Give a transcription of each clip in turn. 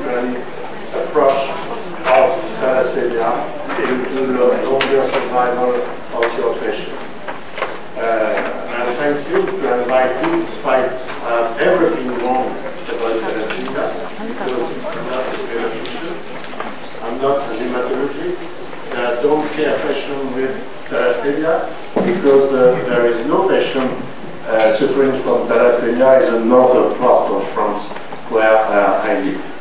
different approach of thalassemia into the longer survival of your patient. And thank you to invite you, despite everything wrong about thalassemia, because I'm not a pediatrician, I'm not a hematologist, don't care patient with thalassemia, because there is no patient suffering from thalassemia in another part of France where I live.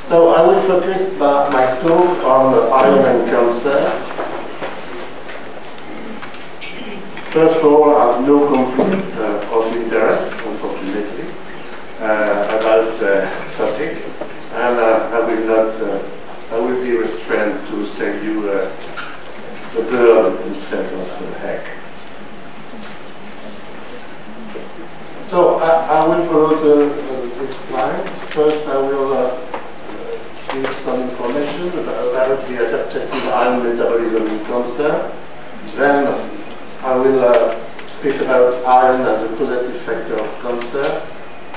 So I will focus my talk on iron and cancer. First of all, I have no conflict of interest, unfortunately, about the topic, and I will be restrained to send you the bird instead of the egg. So I will follow this line. First, I will give some information about the adaptive iron metabolism in cancer. Then I will speak about iron as a causative factor of cancer.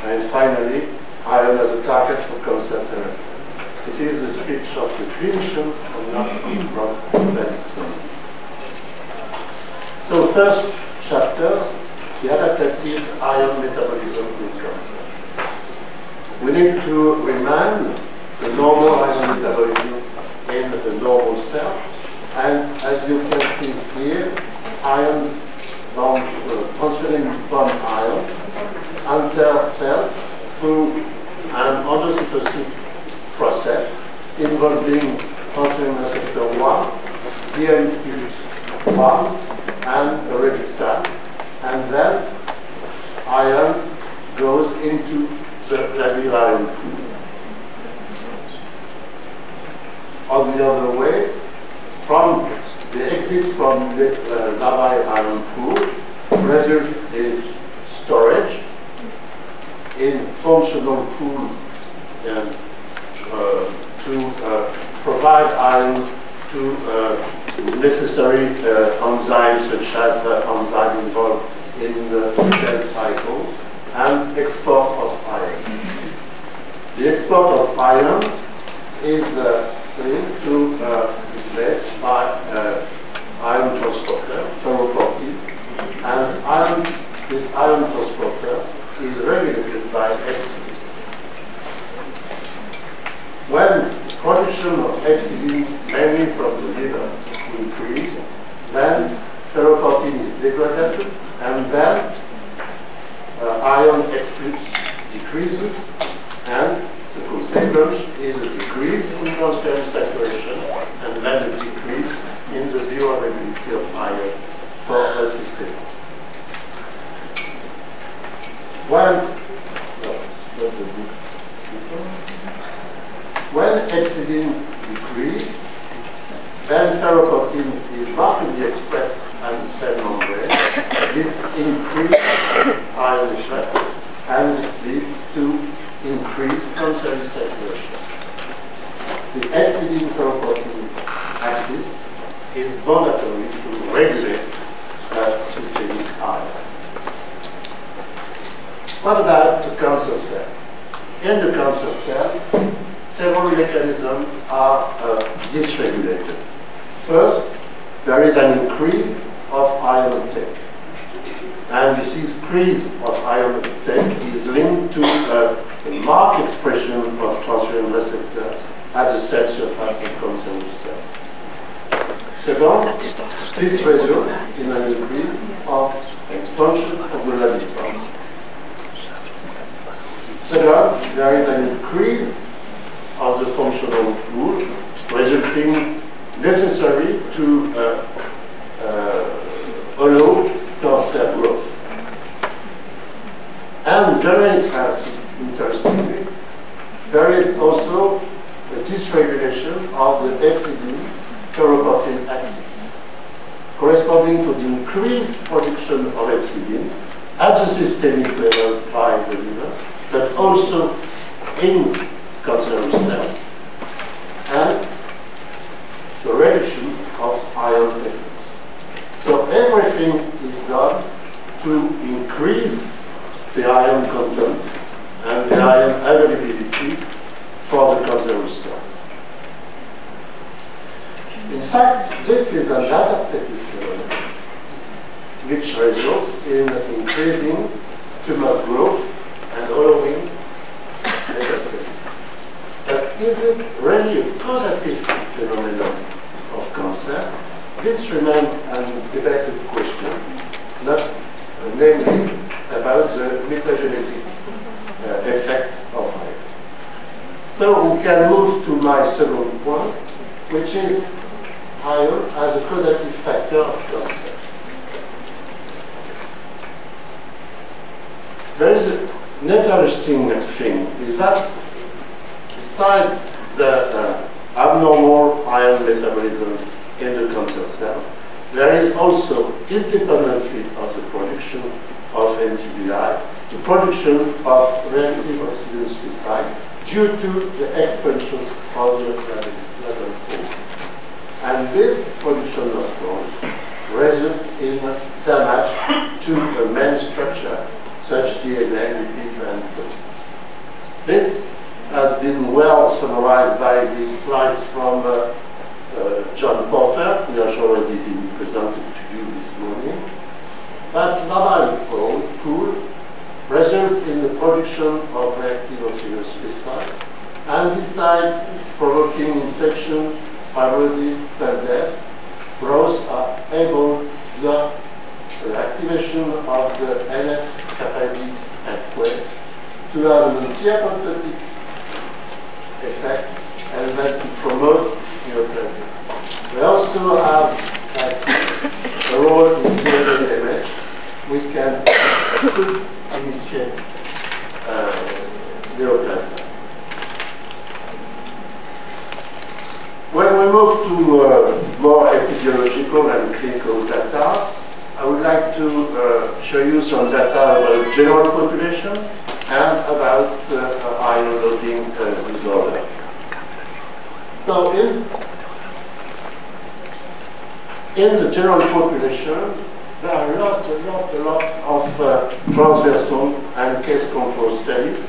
And finally, iron as a target for cancer therapy. It is the speech of the clinician and not from basic science. So first chapter, the adaptive iron metabolism in cancer. We need to remind the normal iron metabolism in the normal cell. And as you can see here, iron bound transferring from iron enter cell through an endocytosis process involving transferrin receptor 1, DMT1, and a reductase, and then iron goes into the labil iron pool. On the other way, from the exit from the labil iron pool results in storage in functional pool to provide iron to necessary enzymes such as enzymes involved in the cell cycle and export of iron. The export of iron is linked to is by iron transporter, ferroportin, and this iron transporter is regulated by hepcidin. When production of hepcidin, mainly from the liver, increases, then ferroportin is degraded, and then iron efflux decreases, and the consequence is a decrease in transferrin saturation, and then a decrease in the bioavailability of iron for the system. When hepcidin decreases, then ferroportin is markedly expressed as a cell membrane. This increases iron efflux, and this leads to increased transferrin saturation. The hepcidin-ferroportin axis is mandatory to regulate systemic iron. What about the cancer cell? In the cancer cell, several mechanisms are dysregulated. First, there is an increase of iron uptake. And this increase of iron uptake is linked to the marked expression of transferrin receptor at the cell surface of cancerous cells. Second, this results in an increase of expansion of the labil part. Second, there is an increase of the functional pool, resulting necessary to allow cancer growth. And very interestingly, there is also a dysregulation of the hepcidin-ferroportin axis, corresponding to the increased production of hepcidin at the systemic level by the liver, but also in cancerous cells, and the reduction of iron efflux. So everything is done to increase the iron content and the iron availability cancerous cells. In fact, this is an adaptive phenomenon which results in increasing tumor growth and allowing metastasis. But is it really a positive phenomenon of cancer? This remains a debated question, not namely about the metagenetic effect of iron. So we can move to my second point, which is iron as a causative factor of cancer. There is an interesting thing, is that besides the abnormal iron metabolism in the cancer cell, there is also, independently of the production of NTBI, the production of relative oxygen specific due to the expansion of the lateral pole. And this production of force results in damage to the main structure, such DNA, lipids, and proteins. This has been well summarized by these slides from John Porter, who has already been presented to you this morning. That lateral pool results in the production of reactive oxygen specific, and besides provoking infection, fibrosis, cell death, growth are able via the activation of the NF-kappa B pathway to have an anti-apoptotic effect and then to promote neoplasm. We also have a role in DNA damage. We could initiate neoplasm. When we move to more epidemiological and clinical data, I would like to show you some data about general population and about iron loading disorder. So in the general population, there are a lot of transversal and case control studies,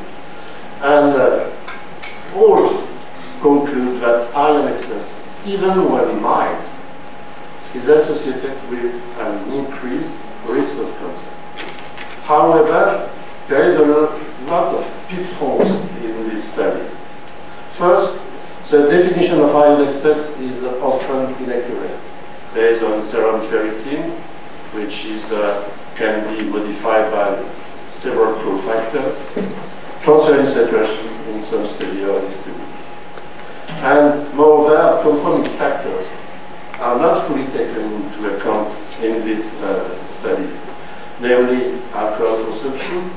and all conclude that iron excess, even when mild, is associated with an increased risk of cancer. However, there is a lot of pitfalls in these studies. First, the definition of iron excess is often inaccurate, based on serum ferritin, which is, can be modified by several cofactors, transferrin saturation in some studies or studies. And moreover, confounding factors are not fully taken into account in these studies, namely alcohol consumption,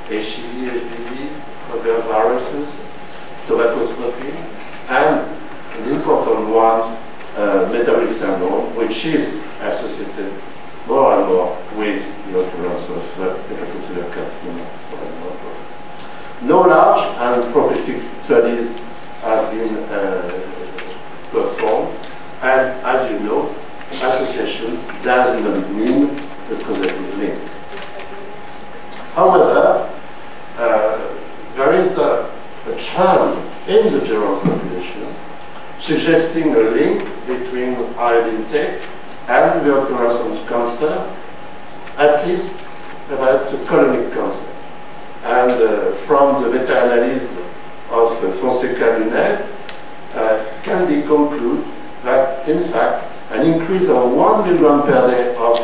HIV, HBV, other viruses, tobacco smoking, and an important one, metabolic syndrome, which is associated more and more with the occurrence of hepatocellular carcinoma. No large and prospective studies have been performed, and as you know, association does not mean a causative link. However, there is a trend in the general population suggesting a link between iron intake and the occurrence of cancer, at least about colonic cancer. And from the meta-analysis of Fonseca-Nunes, can be concluded that, in fact, an increase of 1 milligram per day of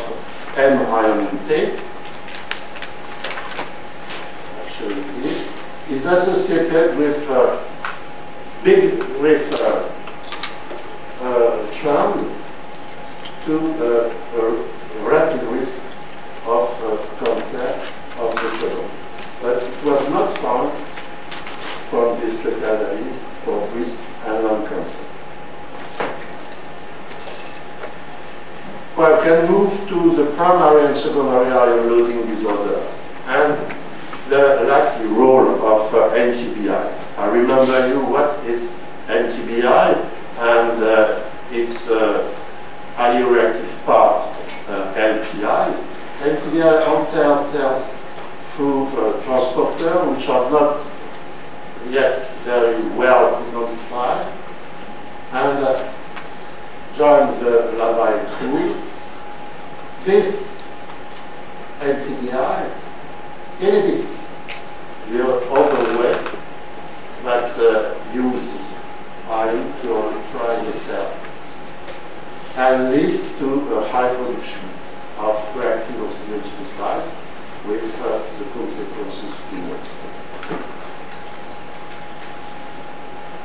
M iron intake, actually is associated with trend to a rapid risk of cancer of the colon. But it was not found from this meta-analysis for breast and lung cancer. Well, I can move to the primary and secondary iron loading disorder and the likely role of NTBI. I remember you what is NTBI, and its highly reactive part, LPI. NTBI enters cells through transporters which are not yet very well identified, and joined the Labai crew. This LTBI inhibits the other way that use iron to neutralize the cell and leads to a high production of reactive oxygen suicide with the consequences below.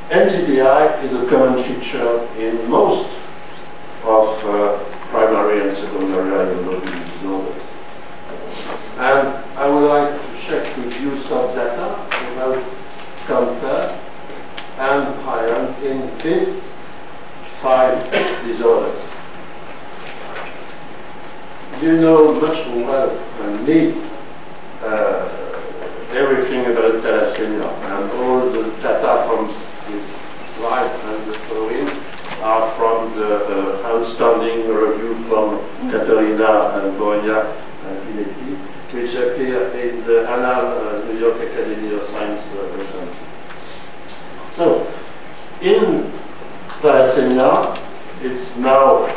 NTBI is a common feature in most of primary and secondary immunology disorders. And I would like to check with you some data about cancer and iron in these 5 disorders. You know much more than me everything about thalassemia, and all the data from this slide and the following are from the outstanding review from Caterina and Boya and Pinetti, which appear in the Annal New York Academy of Science recently. So, in thalassemia, it's now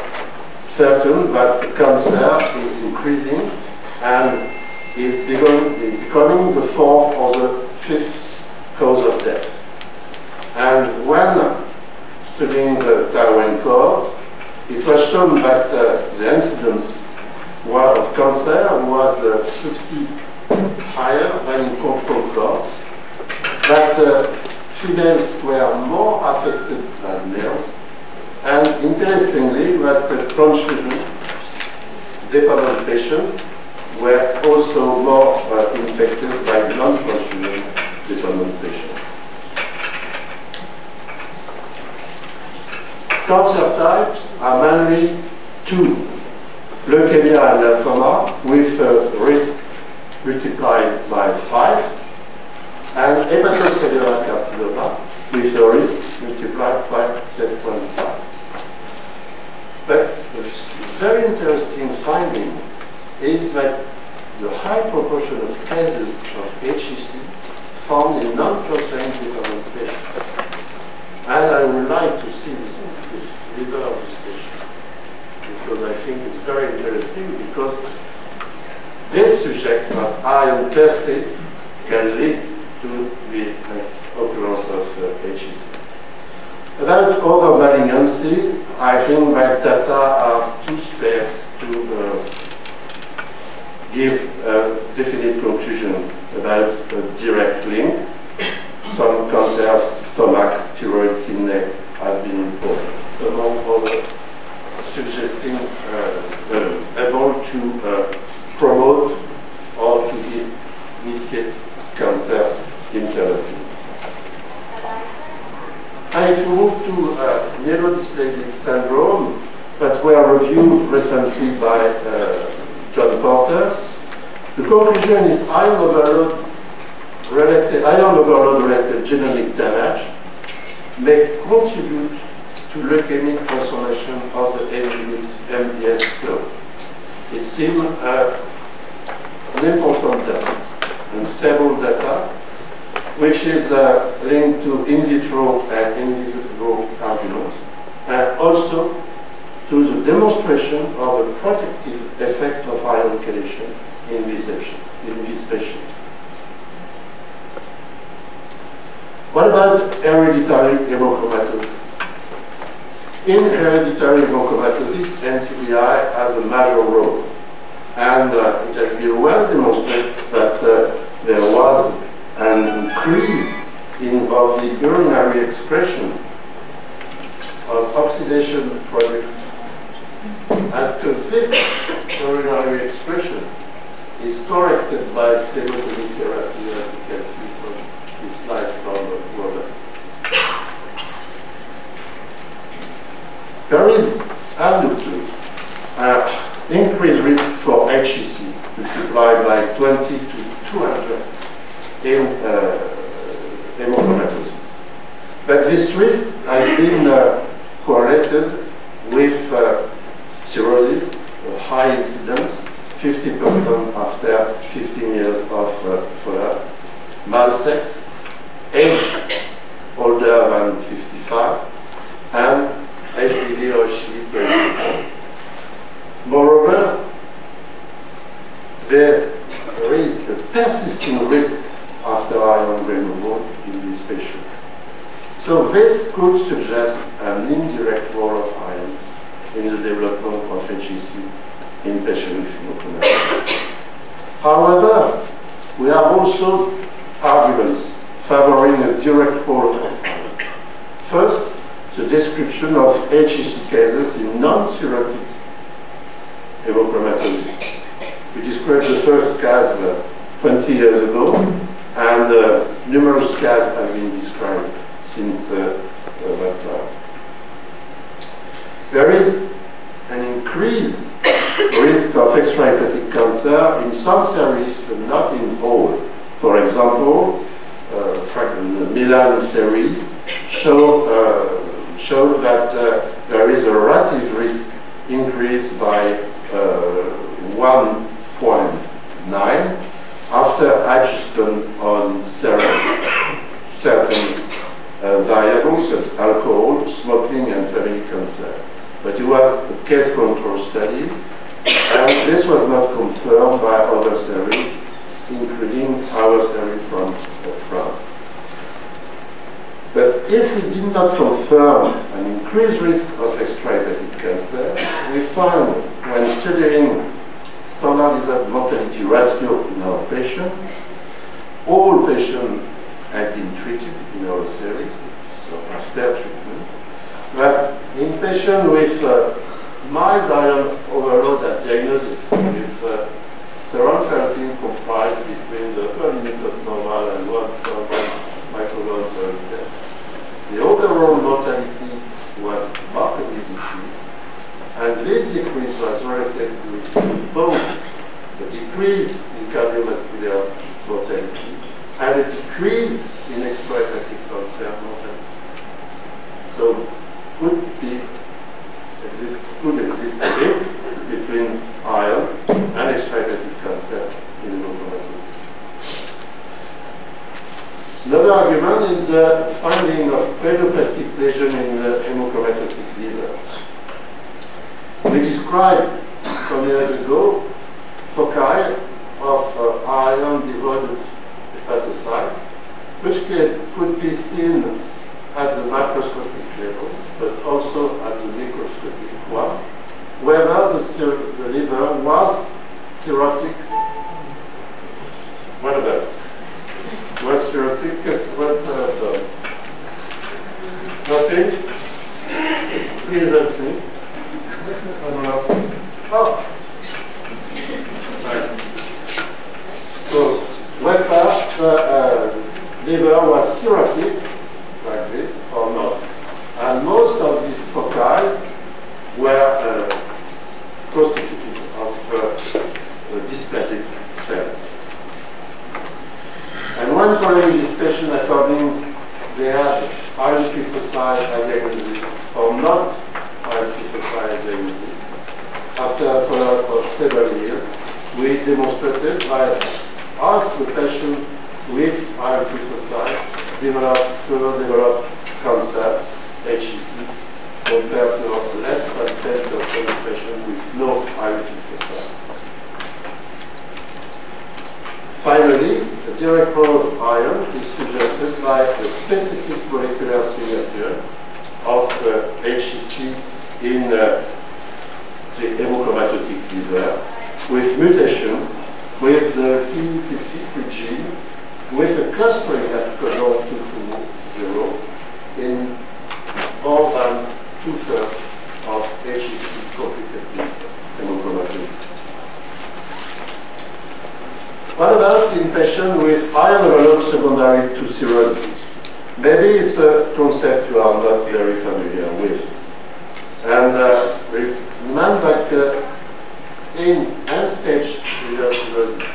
certain that the cancer is increasing and is becoming the 4th or the 5th cause of death. And when studying the Darwin cohort, it was shown that the incidence of cancer was 50 higher than in control cohort, that females were more affected than males, and interestingly that the transfusion dependent patients were also more infected by non-transfusion dependent patients. Cancer types are mainly 2, leukemia and lymphoma, with risk multiplied by 5, and hepatocellular carcinoma, with a risk multiplied by 7.5. But a very interesting finding is that the high proportion of cases of HEC found in non-transfusion dependent patients. And I would like to see this liver of these patients, because I think it's very interesting, because this suggests that iron per se can lead to the occurrence of HEC. About other malignancy, I think that data are too sparse to give a definite conclusion about a direct link. Some cancer of stomach, thyroid, kidney have been reported, among others, suggesting able to promote or to initiate cancer in thalassemia. And if you move to myelodysplastic syndrome, that were reviewed recently by John Porter, the conclusion is iron overload related genomic damage may contribute to leukemic transformation of the MDS clone. It seems an important data and stable data, which is linked to in vitro and in vitro arguments, and also to the demonstration of the protective effect of iron chelation in this patient. What about hereditary hemochromatosis? In hereditary hemochromatosis, NTBI has a major role, and it has been well demonstrated that there was an increase of the urinary expression of oxidation product, and this urinary expression is corrected by phlebotomy therapy, as you can see from this slide from Robert. There is absolutely increased risk for HEC, multiplied by 20 to 200 in hemochromatosis. But this risk has been correlated with cirrhosis, a high incidence, 50% after 15 years of follow-up, malsex, age So this could suggest an indirect role of iron in the development of HEC in patients with hemochromatosis. However, we have also arguments favoring a direct role of iron. First, the description of HEC cases in non-cirrhotic hemochromatosis. We described the first case 20 years ago, and numerous cases have been described since that time. There is an increased risk of extrahepatic cancer in some series, but not in all. For example, the Milan series showed that there is a relative risk increase by 1.9 after adjustment on certain variables such as alcohol, smoking, and family cancer. But it was a case control study, and this was not confirmed by other series, including our series from France. But if we did not confirm an increased risk of extrahepatic cancer, we found when studying standardized mortality ratio in our patients, all patients had been treated in our series, so after treatment, but in patients with mild iron overload at diagnosis, with serum ferritin comprised between the upper limit of normal and 1,000 micrograms per liter, the overall mortality was markedly decreased, and this decrease was related to both a decrease in cardiovascular mortality and a decrease in extrahepatic cancer mortality. So could exist a link between iron and extrahepatic cancer in hemochromatosis. Another argument is the finding of pedoplastic lesion in the hemochromatotic liver. We described some years ago foci of iron-devoid hepatocytes, which could be seen at the macroscopic level, but also at the microscopic one, whether the liver was cirrhotic. What about? Was cirrhotic? What nothing? Please help me. Oh. So, whether the liver was cirrhotic, like this, or not. And most of these foci were constituted of dysplasic cells. And when following this patient, according they had iron phosphate diagnosis or not iron phosphate diagnosis, after a follow-up of several years, we demonstrated that half the patients with iron phosphate further developed cancer, HEC, compared to less than 10% of patients with no iron phosphate. Finally, the direct role of iron is suggested by a specific molecular signature of HEC in the hemochromatotic liver with mutation with the P53 gene with a clustering at codon 220 in more than 2/3 of HEC complicated hemochromatosis. What about in patients with iron overload secondary to cirrhosis? Maybe it's a concept you are not very familiar with. And remember that in end-stage liver cirrhosis,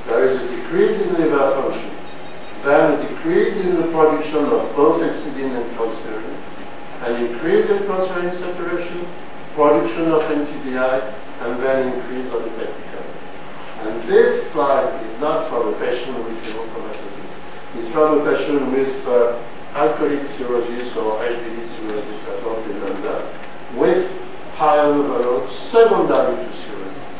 there is a decrease in liver function, then a decrease in the production of both hepcidin and transferrin, an increase in transferrin saturation, production of NTBI, and then increase of hepatic iron. And this slide is not for the patient with hemochromatosis. It's for the patient with alcoholic cirrhosis or HBD cirrhosis, I don't remember, with iron overload secondary to cirrhosis.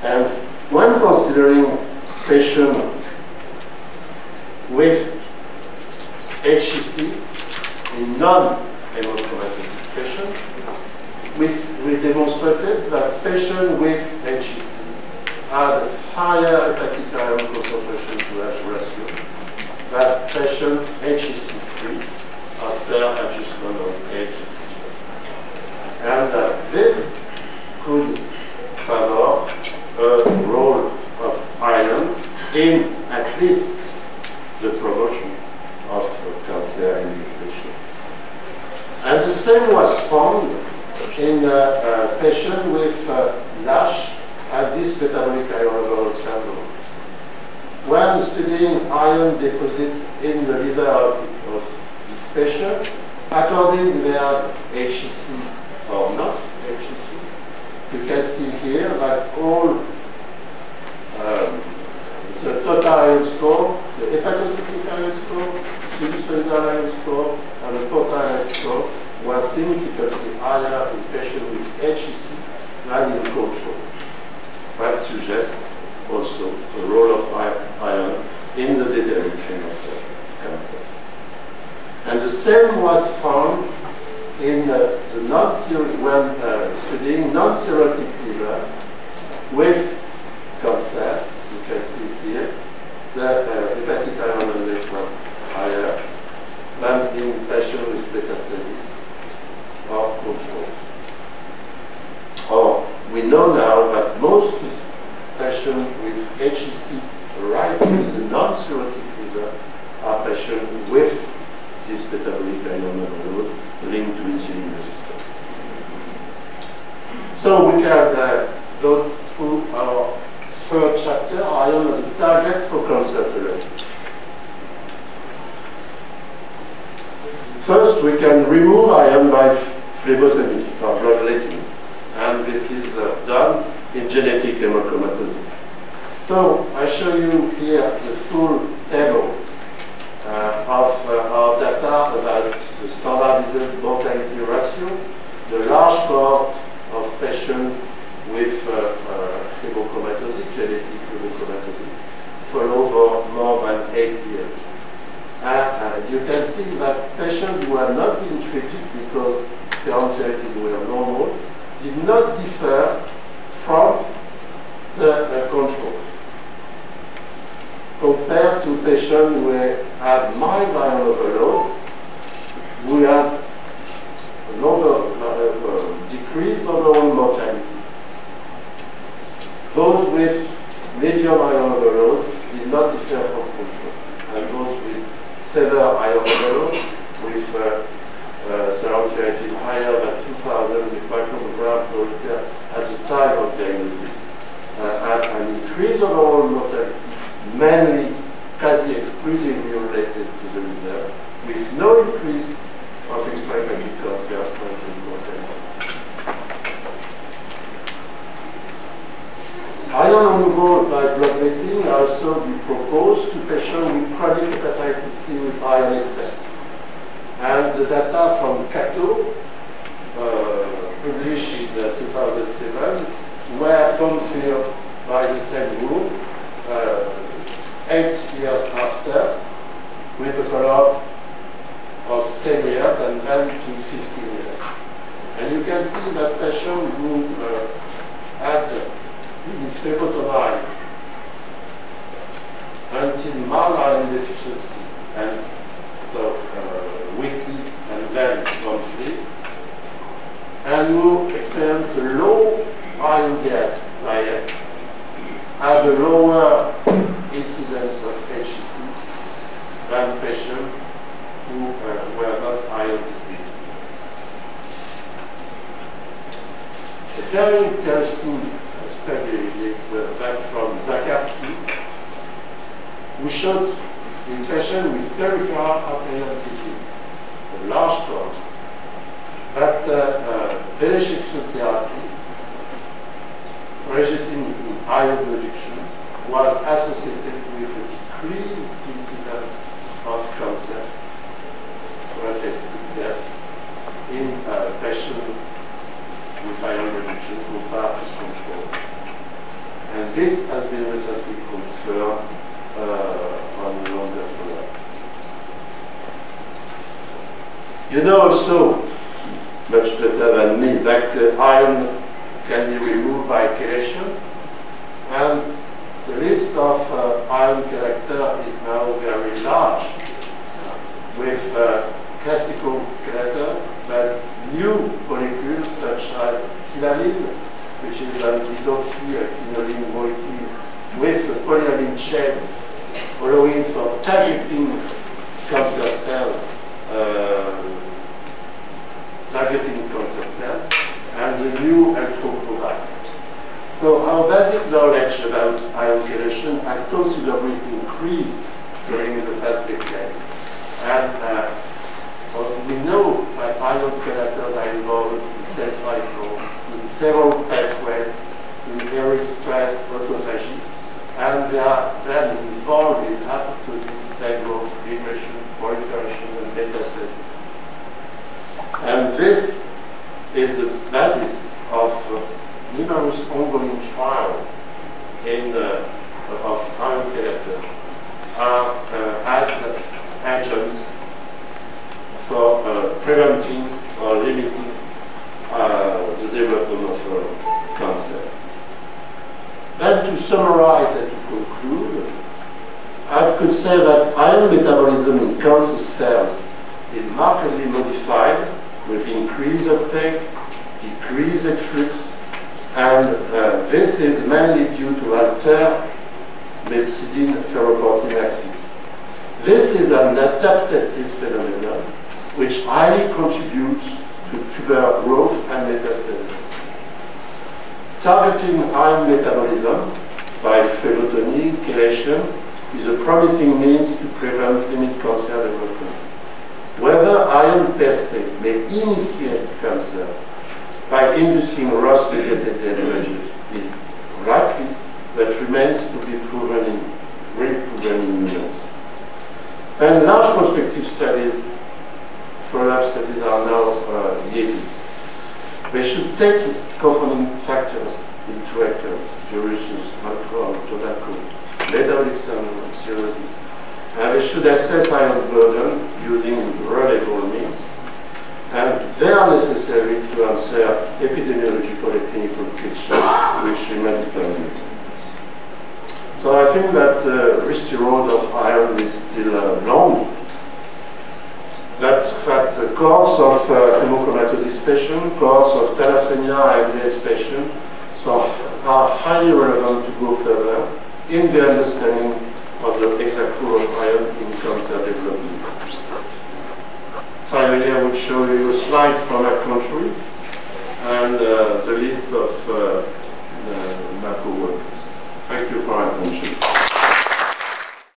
And when considering patients with HCC in non-hemochromatosis patients. We demonstrated that patients with HCC had higher hepatic iron concentration to H ratio than patients HCC-free after adjustment of HCC. And this could favor a role of iron in at least the promotion of cancer in this patient. And the same was found in a patient with NASH and dysmetabolic iron overload syndrome. When studying iron deposit in the liver of this patient, according to their HCC or not HCC, you can see here that all the total iron score, the hepatocytic iron score, sinusoidal iron score, and the total iron score was significantly higher in patients with HCC than in control. That suggests also the role of iron in the determination of cancer. And the same was found in the when studying non-cirrhotic liver with cancer. You can see here the hepatic iron index was higher than in patients with metastasis or control. Or we know now that most patients with HCC arising in the non-cirrhotic liver are patients with this metabolic iron overload linked to insulin resistance. So we can go through our third chapter, iron as a target for cancer therapy. First, we can remove iron by phlebotomy or bloodletting, and this is done in genetic hemochromatosis. So I show you here the full table of our data about the standardized mortality ratio, the large cohort of patients with hemochromatosis, genetic hemochromatosis, follow for more than 8 years. And you can see that patients who are not being treated because serum ferritin were normal did not differ from the control, compared to patients who had mild iron overload, who had an decreased overall mortality. Those with medium iron overload did not differ from control, and those with severe iron overload, with serum ferritin higher than 2,000 micrograms per liter at the time of diagnosis, had an increase of overall mortality, mainly quasi-exclusively related to the liver, with no increase of extrahepatic cancer and mortality. Iron removal by bloodletting also be proposed to patients with chronic hepatitis C with iron excess. And the data from CATO, published in 2007, were confirmed by the same group 8 years after, with a follow-up of 10 years and then to 15 years. And you can see that patients who had been phlebotomized until mild iron deficiency and weekly and then monthly, and who experienced a low iron diet had a lower incidence of HCC than patients who were not iron depleted. A very interesting study is that from Zakarski, who showed in patients with peripheral arterial disease, a large cohort, that venetion therapy resulting in iron reduction was associated with a decreased incidence of cancer related to death in patients with iron reduction compared to control. And this has been recently confirmed on longer follow-up. You know also, much better than me, that iron can be removed by chelation, and the list of iron characters is now very large, with classical characters, but new molecules such as thilamine, which is an hydroxyquinoline molecule with a polyamine chain, allowing for targeting cancer cell, and the new electrochloride. So our basic knowledge about ion chelation has considerably increased during the past decade. And we know that ion chelators are involved in cell cycle, in several pathways, in aerial stress, autophagy, and they are then involved in apoptosis, cell growth, regression, proliferation, and metastasis. And this is the basis of numerous ongoing trials of ion chelators as agents for preventing or limiting the development of cancer. Then to summarize and to conclude, I could say that iron metabolism in cancer cells is markedly modified with increased uptake, decreased efflux, and this is mainly due to altered methylene-ferroportin axis. This is an adaptive phenomenon which highly contributes to tuber growth and metastasis. Targeting iron metabolism by phlebotomy, chelation, is a promising means to prevent limit cancer development. Whether iron per se may initiate cancer by inducing ROS-mediated damages is likely, but remains to be proven in humans. And large prospective studies, follow-up studies are now needed. They should take confounding factors into account: viruses, alcohol, tobacco, metabolic syndrome, cirrhosis. And they should assess iron burden using reliable means. And they are necessary to answer epidemiological and clinical questions which remain determined. So I think that the risky road of iron is still long. That the cohorts of hemochromatosis patients, cohorts of thalassemia and MS patients, are highly relevant to go further in the understanding of the exact role of iron in cancer development. Finally, I will show you a slide from our country and the list of NAPO workers. Thank you for your attention.